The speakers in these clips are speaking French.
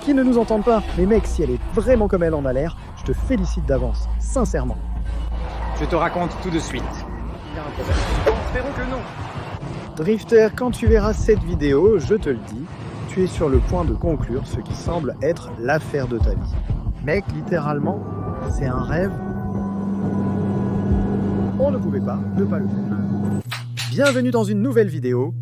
qu'ils ne nous entendent pas. Mais mec, si elle est vraiment comme elle en a l'air, je te félicite d'avance, sincèrement. Je te raconte tout de suite. Il y a un problème. Espérons que non. Drifter, quand tu verras cette vidéo, je te le dis, tu es sur le point de conclure ce qui semble être l'affaire de ta vie. Mec, littéralement, c'est un rêve. On ne pouvait pas ne pas le faire. Bienvenue dans une nouvelle vidéo.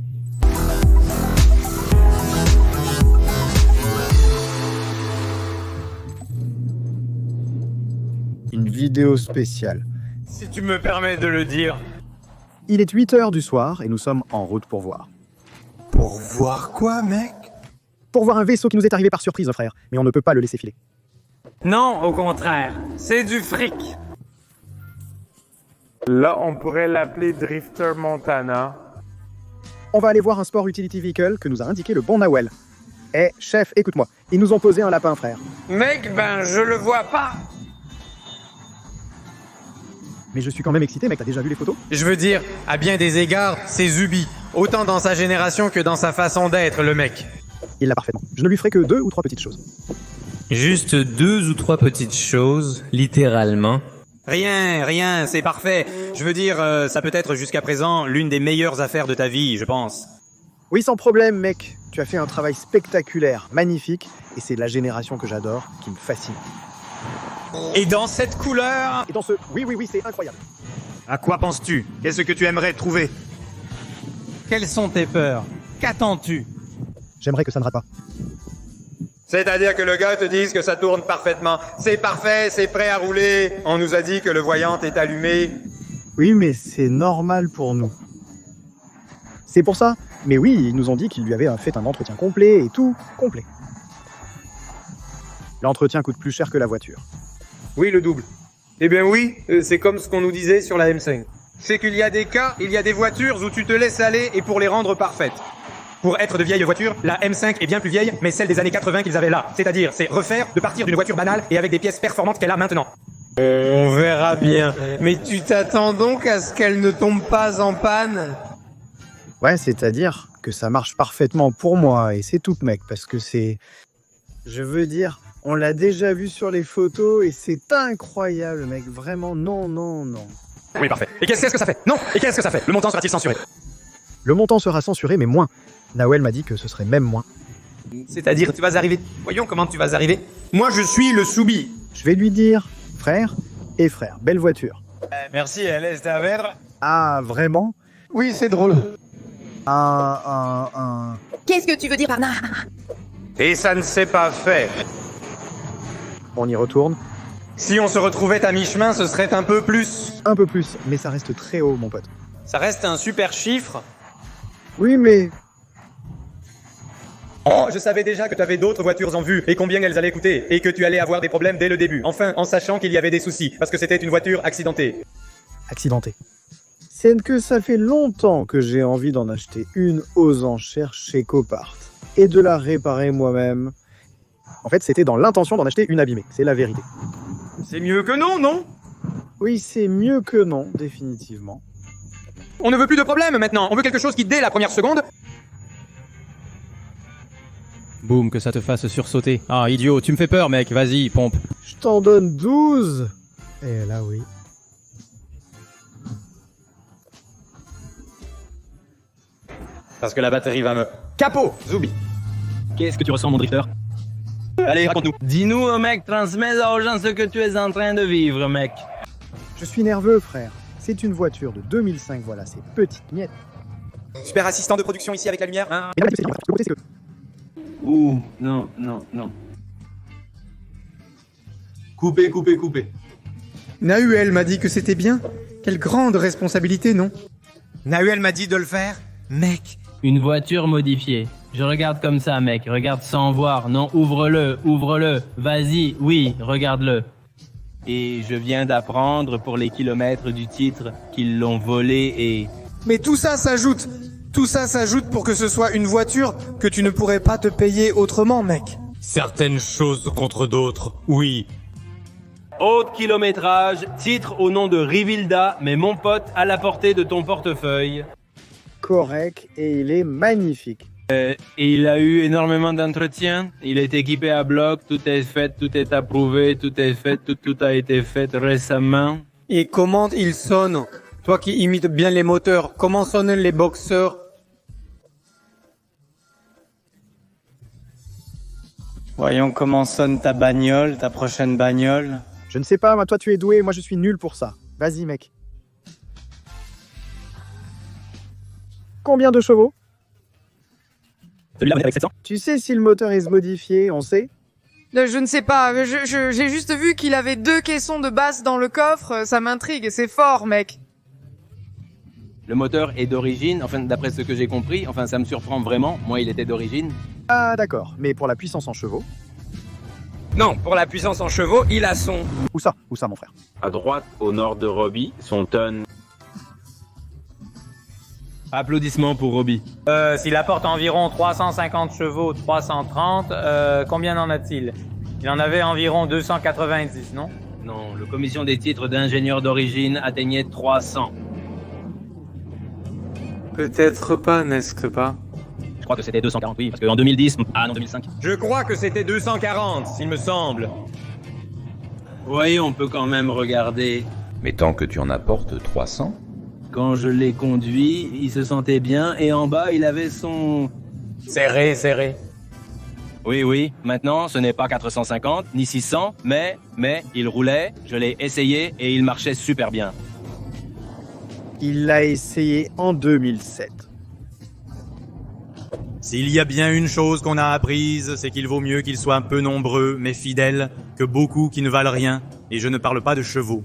Une vidéo spéciale. Si tu me permets de le dire. Il est 8h du soir et nous sommes en route pour voir. Pour voir quoi, mec? Pour voir un vaisseau qui nous est arrivé par surprise, frère. Mais on ne peut pas le laisser filer. Non, au contraire. C'est du fric. Là, on pourrait l'appeler Drifter Montana. On va aller voir un Sport Utility Vehicle que nous a indiqué le bon Nawel. Eh, chef, écoute-moi. Ils nous ont posé un lapin, frère. Mec, ben, je le vois pas. Mais je suis quand même excité, mec. T'as déjà vu les photos? Je veux dire, à bien des égards, c'est Zubi. Autant dans sa génération que dans sa façon d'être, le mec. Il l'a parfaitement. Je ne lui ferai que 2 ou 3 petites choses. Juste 2 ou 3 petites choses, littéralement. Rien, c'est parfait. Je veux dire, ça peut être jusqu'à présent l'une des meilleures affaires de ta vie, je pense. Oui, sans problème, mec. Tu as fait un travail spectaculaire, magnifique. Et c'est la génération que j'adore, qui me fascine. Et dans cette couleur... Et dans ce... Oui, c'est incroyable. À quoi penses-tu? Qu'est-ce que tu aimerais trouver? Quelles sont tes peurs? Qu'attends-tu? J'aimerais que ça ne rate pas. C'est-à-dire que le gars te dise que ça tourne parfaitement. C'est parfait, c'est prêt à rouler. On nous a dit que le voyant est allumé. Oui, mais c'est normal pour nous. C'est pour ça. Mais oui, ils nous ont dit qu'ils lui avaient fait un entretien complet et tout, complet. L'entretien coûte plus cher que la voiture. Oui, le double. Eh bien oui, c'est comme ce qu'on nous disait sur la M5. C'est qu'il y a des cas, il y a des voitures où tu te laisses aller et pour les rendre parfaites. Pour être de vieilles voitures, la M5 est bien plus vieille, mais celle des années 80 qu'ils avaient là. C'est-à-dire, c'est refaire de partir d'une voiture banale et avec des pièces performantes qu'elle a maintenant. On verra bien. Mais tu t'attends donc à ce qu'elle ne tombe pas en panne? Ouais, c'est-à-dire que ça marche parfaitement pour moi, et c'est tout, mec, parce que c'est... Je veux dire, on l'a déjà vu sur les photos, et c'est incroyable, mec, vraiment, non. Oui, parfait. Et qu'est-ce que ça fait? Non. Et qu'est-ce que ça fait? Le montant sera-t-il censuré? Le montant sera censuré, mais moins. Nawel m'a dit que ce serait même moins. C'est-à-dire, tu vas arriver... Voyons comment tu vas arriver. Moi, je suis le Soubi. Je vais lui dire, frère, belle voiture. Merci, elle est à verre. Ah, vraiment? Oui, c'est drôle. Qu'est-ce que tu veux dire par là? Et ça ne s'est pas fait. On y retourne. Si on se retrouvait à mi-chemin, ce serait un peu plus. Un peu plus, mais ça reste très haut, mon pote. Ça reste un super chiffre. Oui, mais... Oh, je savais déjà que tu avais d'autres voitures en vue et combien elles allaient coûter et que tu allais avoir des problèmes dès le début. Enfin, en sachant qu'il y avait des soucis parce que c'était une voiture accidentée. Accidenté. C'est que ça fait longtemps que j'ai envie d'en acheter une aux enchères chez Copart et de la réparer moi-même. En fait, c'était dans l'intention d'en acheter une abîmée, c'est la vérité. C'est mieux que non? Oui, c'est mieux que non, définitivement. On ne veut plus de problème maintenant. On veut quelque chose qui, dès la première seconde... Boum, que ça te fasse sursauter. Ah, idiot, tu me fais peur, mec, vas-y, pompe. Je t'en donne 12. Et là, oui. Parce que la batterie va me... Capot, Zubi. Qu'est-ce que tu ressens, mon drifter? Allez, raconte-nous. Dis-nous, mec, transmets aux gens ce que tu es en train de vivre, mec. Je suis nerveux, frère. C'est une voiture de 2005, voilà, ces petites miettes. Super assistant de production ici avec la lumière. Hein. Et là, c'est que... Ouh, non. Coupez. Nahuel m'a dit que c'était bien. Quelle grande responsabilité, non? Nahuel m'a dit de le faire. Mec. Une voiture modifiée. Je regarde comme ça, mec. Regarde sans voir. Non, ouvre-le. Vas-y, oui, regarde-le. Et je viens d'apprendre pour les kilomètres du titre qu'ils l'ont volé et... Mais tout ça s'ajoute pour que ce soit une voiture que tu ne pourrais pas te payer autrement, mec. Certaines choses contre d'autres, oui. Haute kilométrage, titre au nom de Rivilda, mais mon pote à la portée de ton portefeuille. Correct, et il est magnifique. Et il a eu énormément d'entretien. Il est équipé à bloc, tout est fait, tout est approuvé, tout est fait, tout a été fait récemment. Et comment il sonne? Toi qui imites bien les moteurs, comment sonnent les boxeurs? Voyons comment sonne ta bagnole, ta prochaine bagnole. Je ne sais pas, toi tu es doué, moi je suis nul pour ça. Vas-y mec. Combien de chevaux? Celui-là, avec 700. Tu sais si le moteur est modifié, on sait? Je ne sais pas, j'ai juste vu qu'il avait 2 caissons de basse dans le coffre, ça m'intrigue, c'est fort, mec. Le moteur est d'origine, enfin d'après ce que j'ai compris, enfin ça me surprend vraiment, moi il était d'origine. Ah d'accord, mais pour la puissance en chevaux? Non, pour la puissance en chevaux, il a son... Où ça mon frère? À droite, au nord de Robbie, son tonne. Applaudissements pour Robbie. S'il apporte environ 350 chevaux, 330, combien en a-t-il? Il en avait environ 290, non? Non, le commission des titres d'ingénieur d'origine atteignait 300. Peut-être pas, n'est-ce pas? Je crois que c'était 240, oui, parce qu'en 2010... Ah non, 2005. Je crois que c'était 240, il me semble. Oui, on peut quand même regarder. Mais tant que tu en apportes 300... Quand je l'ai conduit, il se sentait bien et en bas, il avait son... Serré. Oui, maintenant, ce n'est pas 450 ni 600, mais il roulait, je l'ai essayé et il marchait super bien. Il l'a essayé en 2007. S'il y a bien une chose qu'on a apprise, c'est qu'il vaut mieux qu'ils soient un peu nombreux, mais fidèles, que beaucoup qui ne valent rien. Et je ne parle pas de chevaux.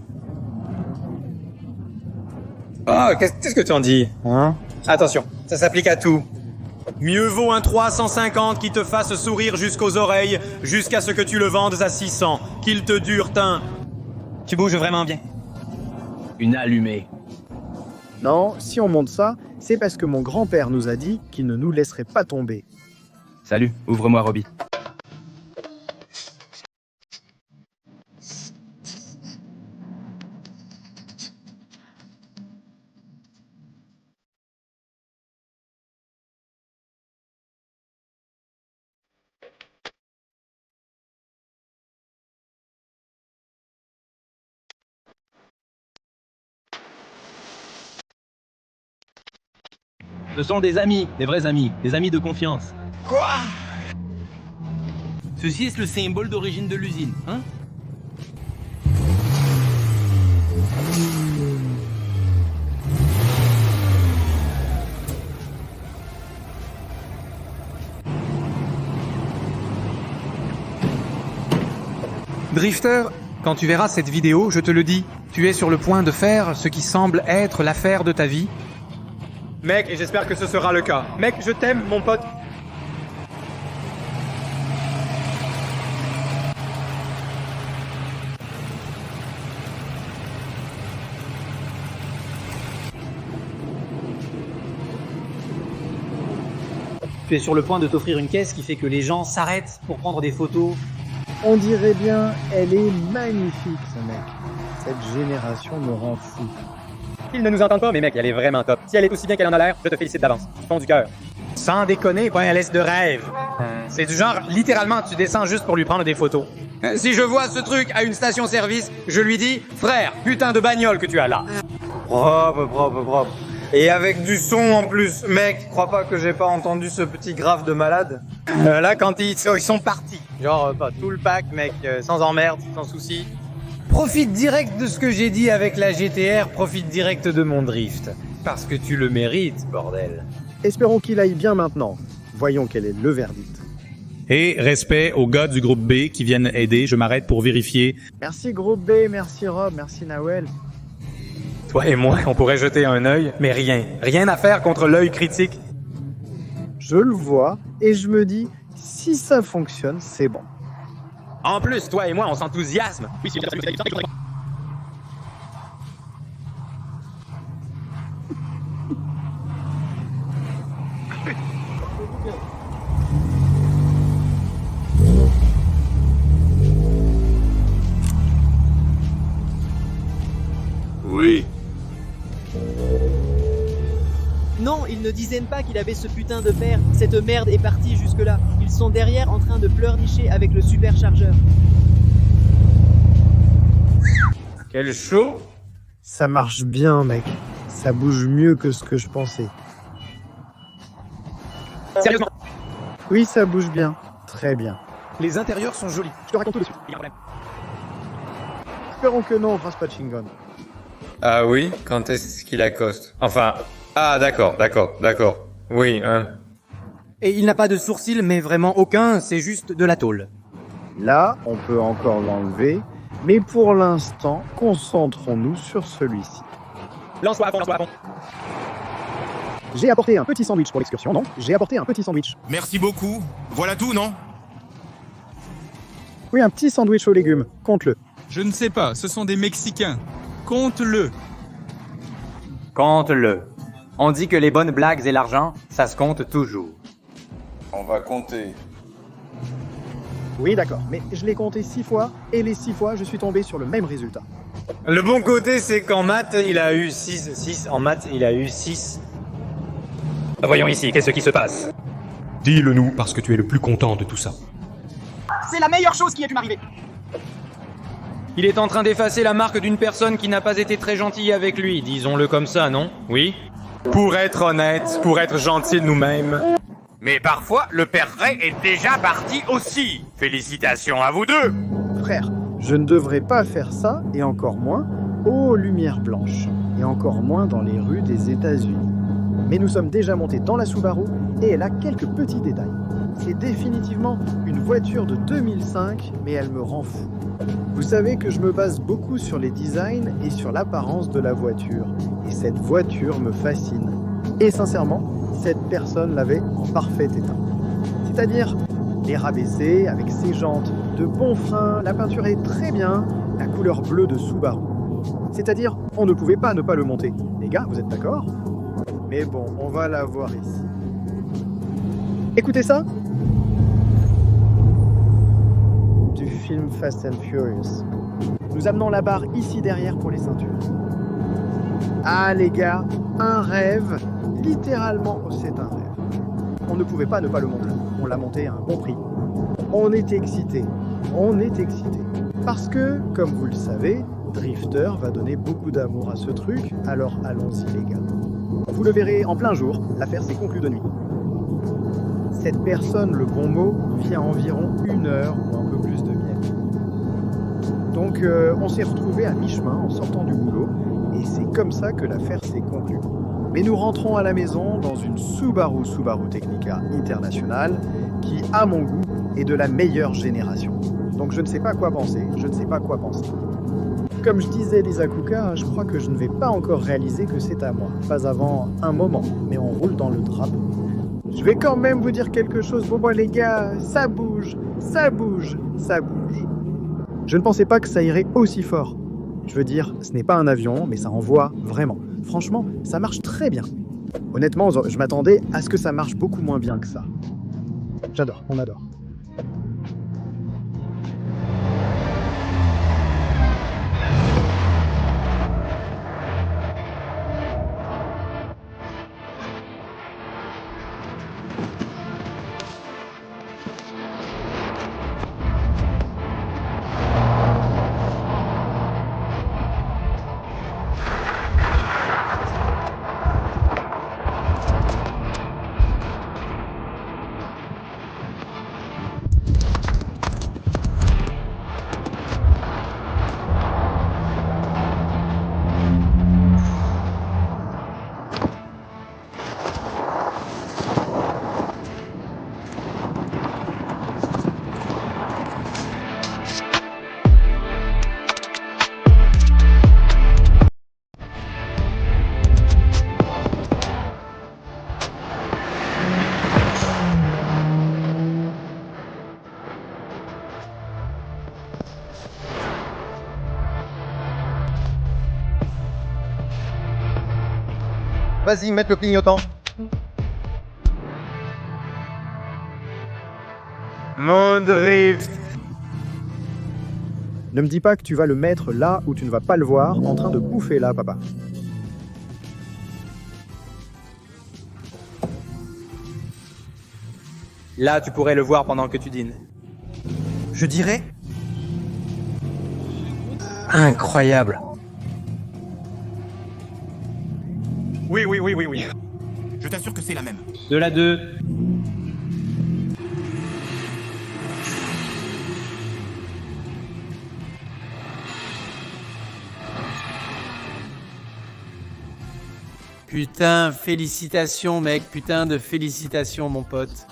Ah, qu'est-ce que tu en dis, hein? Attention, ça s'applique à tout. Mieux vaut un 350 qui te fasse sourire jusqu'aux oreilles, jusqu'à ce que tu le vendes à 600, qu'il te dure un... Tu bouges vraiment bien. Une allumée. Non, si on monte ça, c'est parce que mon grand-père nous a dit qu'il ne nous laisserait pas tomber. Salut, ouvre-moi Robbie. Ce sont des amis, des vrais amis, des amis de confiance. Quoi? Ceci est le symbole d'origine de l'usine, hein? Drifter, quand tu verras cette vidéo, je te le dis, tu es sur le point de faire ce qui semble être l'affaire de ta vie. Mec, et j'espère que ce sera le cas. Mec, je t'aime, mon pote. Tu es sur le point de t'offrir une caisse qui fait que les gens s'arrêtent pour prendre des photos. On dirait bien, elle est magnifique, ce mec. Cette génération me rend fou. Ils ne nous entendent pas, mais mec, elle est vraiment top. Si elle est aussi bien qu'elle en a l'air, je te félicite d'avance. Du fond du cœur. Sans déconner, pas un laisse de rêve. C'est du genre, littéralement, tu descends juste pour lui prendre des photos. Si je vois ce truc à une station-service, je lui dis « Frère, putain de bagnole que tu as là !» Propre. Et avec du son en plus. Mec, crois pas que j'ai pas entendu ce petit grave de malade? Là, quand ils sont partis. Genre, tout le pack, mec, sans emmerde, sans souci. Profite direct de ce que j'ai dit avec la GTR, profite direct de mon drift. Parce que tu le mérites, bordel. Espérons qu'il aille bien maintenant. Voyons quel est le verdict. Et respect aux gars du groupe B qui viennent aider, je m'arrête pour vérifier. Merci groupe B, merci Rob, merci Nawel. Toi et moi, on pourrait jeter un œil, mais rien à faire contre l'œil critique. Je le vois et je me dis, si ça fonctionne, c'est bon. En plus, toi et moi, on s'enthousiasme. Oui, c'est Oui. Non, il ne ne disaient pas qu'il avait ce putain de père. Cette merde est partie jusque-là. Ils sont derrière en train de pleurnicher avec le superchargeur. Quel show! Ça marche bien, mec. Ça bouge mieux que ce que je pensais. Sérieusement. Oui, ça bouge bien. Très bien. Les intérieurs sont jolis. Je te raconte tout de suite. Espérons que non, grâce pas de Shingon. Ah oui? Quand est-ce qu'il accoste? Enfin... Ah d'accord. Oui, hein. Et il n'a pas de sourcils, mais vraiment aucun, c'est juste de la tôle. Là, on peut encore l'enlever, mais pour l'instant, concentrons-nous sur celui-ci. Lance-toi à fond. J'ai apporté un petit sandwich pour l'excursion, non? J'ai apporté un petit sandwich. Merci beaucoup. Voilà tout, non? Oui, un petit sandwich aux légumes. Compte-le. Je ne sais pas, ce sont des Mexicains. Compte-le. Compte-le. On dit que les bonnes blagues et l'argent, ça se compte toujours. On va compter. Oui, d'accord, mais je l'ai compté 6 fois, et les 6 fois, je suis tombé sur le même résultat. Le bon côté, c'est qu'en maths, il a eu 6. En maths, il a eu 6. Voyons ici, qu'est-ce qui se passe? Dis-le-nous, parce que tu es le plus content de tout ça. C'est la meilleure chose qui ait pu m'arriver. Il est en train d'effacer la marque d'une personne qui n'a pas été très gentille avec lui, disons-le comme ça, non? Oui? Pour être honnête, pour être gentil de nous-mêmes. Mais parfois, le père Ray est déjà parti aussi. Félicitations à vous deux. Frère, je ne devrais pas faire ça, et encore moins aux lumières blanches, et encore moins dans les rues des États-Unis. Mais nous sommes déjà montés dans la Subaru, et elle a quelques petits détails. C'est définitivement une voiture de 2005, mais elle me rend fou. Vous savez que je me base beaucoup sur les designs et sur l'apparence de la voiture, et cette voiture me fascine. Et sincèrement, cette personne l'avait en parfait état. C'est-à-dire les rabaissés avec ses jantes, de bons freins, la peinture est très bien, la couleur bleue de Subaru. C'est-à-dire, on ne pouvait pas ne pas le monter. Les gars, vous êtes d'accord? Mais bon, on va la voir ici. Écoutez ça? Du film Fast and Furious. Nous amenons la barre ici derrière pour les ceintures. Ah les gars, un rêve, littéralement c'est un rêve. On ne pouvait pas ne pas le monter, on l'a monté à un bon prix. On est excités, Parce que, comme vous le savez, Drifter va donner beaucoup d'amour à ce truc, alors allons-y les gars. Vous le verrez en plein jour, l'affaire s'est conclue de nuit. Cette personne, le bon mot, vit à environ 1 heure ou un peu plus de miel. Donc on s'est retrouvés à mi-chemin en sortant du boulot, et c'est comme ça que l'affaire s'est conclue. Mais nous rentrons à la maison dans une Subaru Technica International qui, à mon goût, est de la meilleure génération. Donc je ne sais pas quoi penser, Comme je disais Lisa Kuka, je crois que je ne vais pas encore réaliser que c'est à moi. Pas avant un moment, mais on roule dans le drapeau. Je vais quand même vous dire quelque chose. Bon les gars, ça bouge. Je ne pensais pas que ça irait aussi fort. Je veux dire, ce n'est pas un avion, mais ça envoie vraiment. Franchement, ça marche très bien. Honnêtement, je m'attendais à ce que ça marche beaucoup moins bien que ça. J'adore, on adore. Vas-y, mets le clignotant. Mon drift. Ne me dis pas que tu vas le mettre là où tu ne vas pas le voir, en train de bouffer là, papa. Là, tu pourrais le voir pendant que tu dînes. Je dirais... incroyable. Oui. Je t'assure que c'est la même. De la 2. Putain, félicitations mec, putain de félicitations mon pote.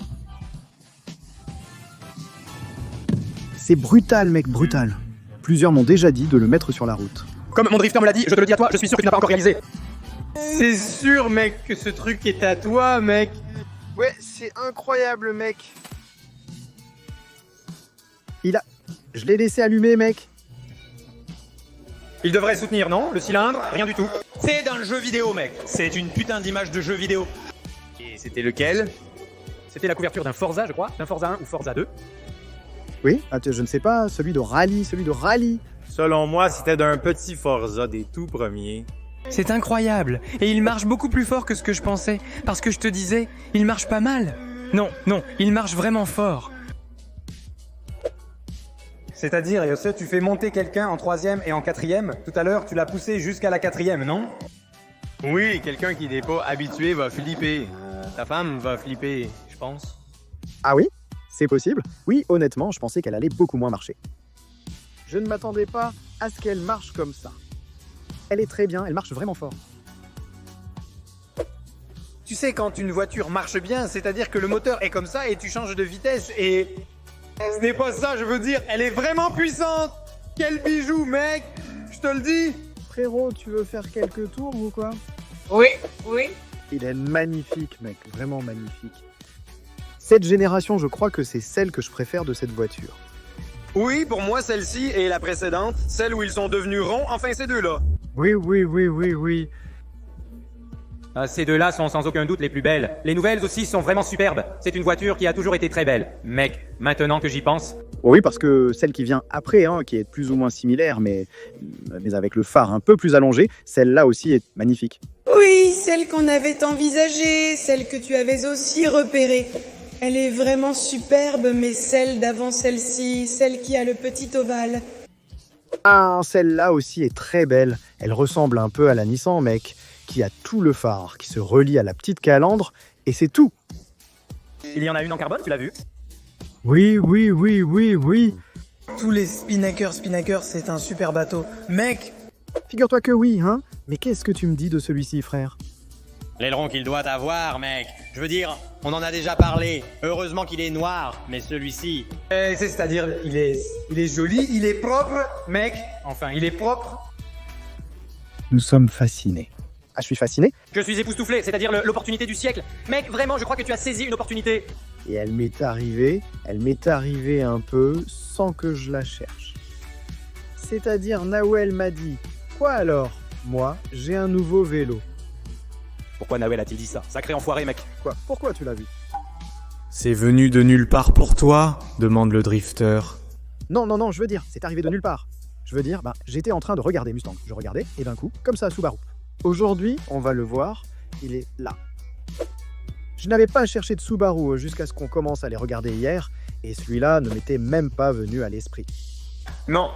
C'est brutal, mec, brutal. Plusieurs m'ont déjà dit de le mettre sur la route. Comme mon drifter me l'a dit, je te le dis à toi, je suis sûr que tu n'as pas encore réalisé. C'est sûr mec que ce truc est à toi mec. Ouais, c'est incroyable, mec. Je l'ai laissé allumer, mec. Il devrait soutenir, non? Le cylindre? Rien du tout. C'est dans le jeu vidéo, mec. C'est une putain d'image de jeu vidéo. Et c'était lequel? C'était la couverture d'un Forza, je crois. D'un Forza 1 ou Forza 2. Oui, je ne sais pas, celui de Rally. Selon moi, c'était d'un petit Forza des tout premiers. C'est incroyable. Et il marche beaucoup plus fort que ce que je pensais. Parce que je te disais, il marche pas mal. Non, il marche vraiment fort. C'est-à-dire, Yosse, tu fais monter quelqu'un en 3e et en 4e. Tout à l'heure, tu l'as poussé jusqu'à la 4e, non? Oui, quelqu'un qui n'est pas habitué va flipper. Ta femme va flipper, je pense. Ah oui? C'est possible? Oui, honnêtement, je pensais qu'elle allait beaucoup moins marcher. Je ne m'attendais pas à ce qu'elle marche comme ça. Elle est très bien, elle marche vraiment fort. Tu sais, quand une voiture marche bien, c'est-à-dire que le moteur est comme ça et tu changes de vitesse et... Ce n'est pas ça, je veux dire, elle est vraiment puissante. Quel bijou, mec. Je te le dis. Frérot, tu veux faire quelques tours ou quoi? Oui. Il est magnifique, mec, vraiment magnifique. Cette génération, je crois que c'est celle que je préfère de cette voiture. Oui, pour moi, celle-ci et la précédente, celle où ils sont devenus ronds, enfin ces deux-là. Oui. Ces deux-là sont sans aucun doute les plus belles. Les nouvelles aussi sont vraiment superbes. C'est une voiture qui a toujours été très belle. Mec, maintenant que j'y pense... Oui, parce que celle qui vient après, qui est plus ou moins similaire, mais avec le phare un peu plus allongé, celle-là aussi est magnifique. Oui, celle qu'on avait envisagée, celle que tu avais aussi repérée. Elle est vraiment superbe, mais celle d'avant celle-ci, celle qui a le petit ovale. Ah, celle-là aussi est très belle. Elle ressemble un peu à la Nissan, mec, qui a tout le phare, qui se relie à la petite calandre, et c'est tout. Il y en a une en carbone, tu l'as vu? Oui. Tous les Spinnaker, c'est un super bateau. Mec, figure-toi que oui, Mais qu'est-ce que tu me dis de celui-ci, frère? L'aileron qu'il doit avoir, mec. Je veux dire, on en a déjà parlé. Heureusement qu'il est noir, mais celui-ci... c'est-à-dire, il est joli, il est propre, mec. Enfin, il est propre. Nous sommes fascinés. Ah, je suis fasciné? Je suis époustouflé, c'est-à-dire l'opportunité du siècle. Mec, vraiment, je crois que tu as saisi une opportunité. Et elle m'est arrivée un peu sans que je la cherche. C'est-à-dire, Nawel m'a dit, quoi alors? Moi, j'ai un nouveau vélo. Pourquoi Nawel a-t-il dit ça? Sacré enfoiré, mec. Quoi? Pourquoi tu l'as vu? C'est venu de nulle part pour toi? Demande le drifter. Non, je veux dire, c'est arrivé de nulle part. Je veux dire, j'étais en train de regarder Mustang. Je regardais, et d'un coup, comme ça, Subaru. Aujourd'hui, on va le voir, il est là. Je n'avais pas cherché de Subaru jusqu'à ce qu'on commence à les regarder hier, et celui-là ne m'était même pas venu à l'esprit. Non.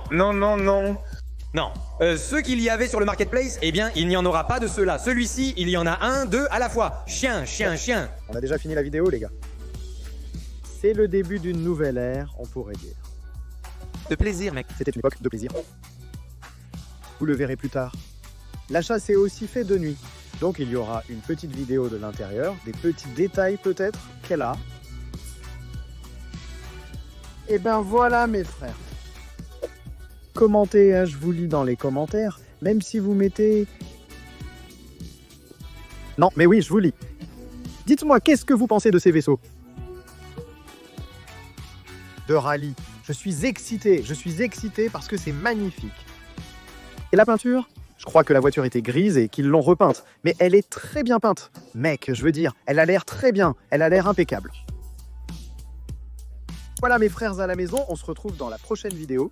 Ceux qu'il y avait sur le marketplace, eh bien, il n'y en aura pas de ceux-là. Celui-ci, il y en a un, deux à la fois. Chien. On a déjà fini la vidéo, les gars. C'est le début d'une nouvelle ère, on pourrait dire. De plaisir, mec. C'était une époque de plaisir. Vous le verrez plus tard. L'achat s'est aussi fait de nuit. Donc il y aura une petite vidéo de l'intérieur, des petits détails peut-être qu'elle a. Et ben voilà mes frères. Commentez, je vous lis dans les commentaires, même si vous mettez... Non, mais oui, je vous lis. Dites-moi, qu'est-ce que vous pensez de ces vaisseaux? De rallye. Je suis excité parce que c'est magnifique. Et la peinture? Je crois que la voiture était grise et qu'ils l'ont repeinte, mais elle est très bien peinte. Mec, je veux dire, elle a l'air très bien, elle a l'air impeccable. Voilà mes frères à la maison, on se retrouve dans la prochaine vidéo.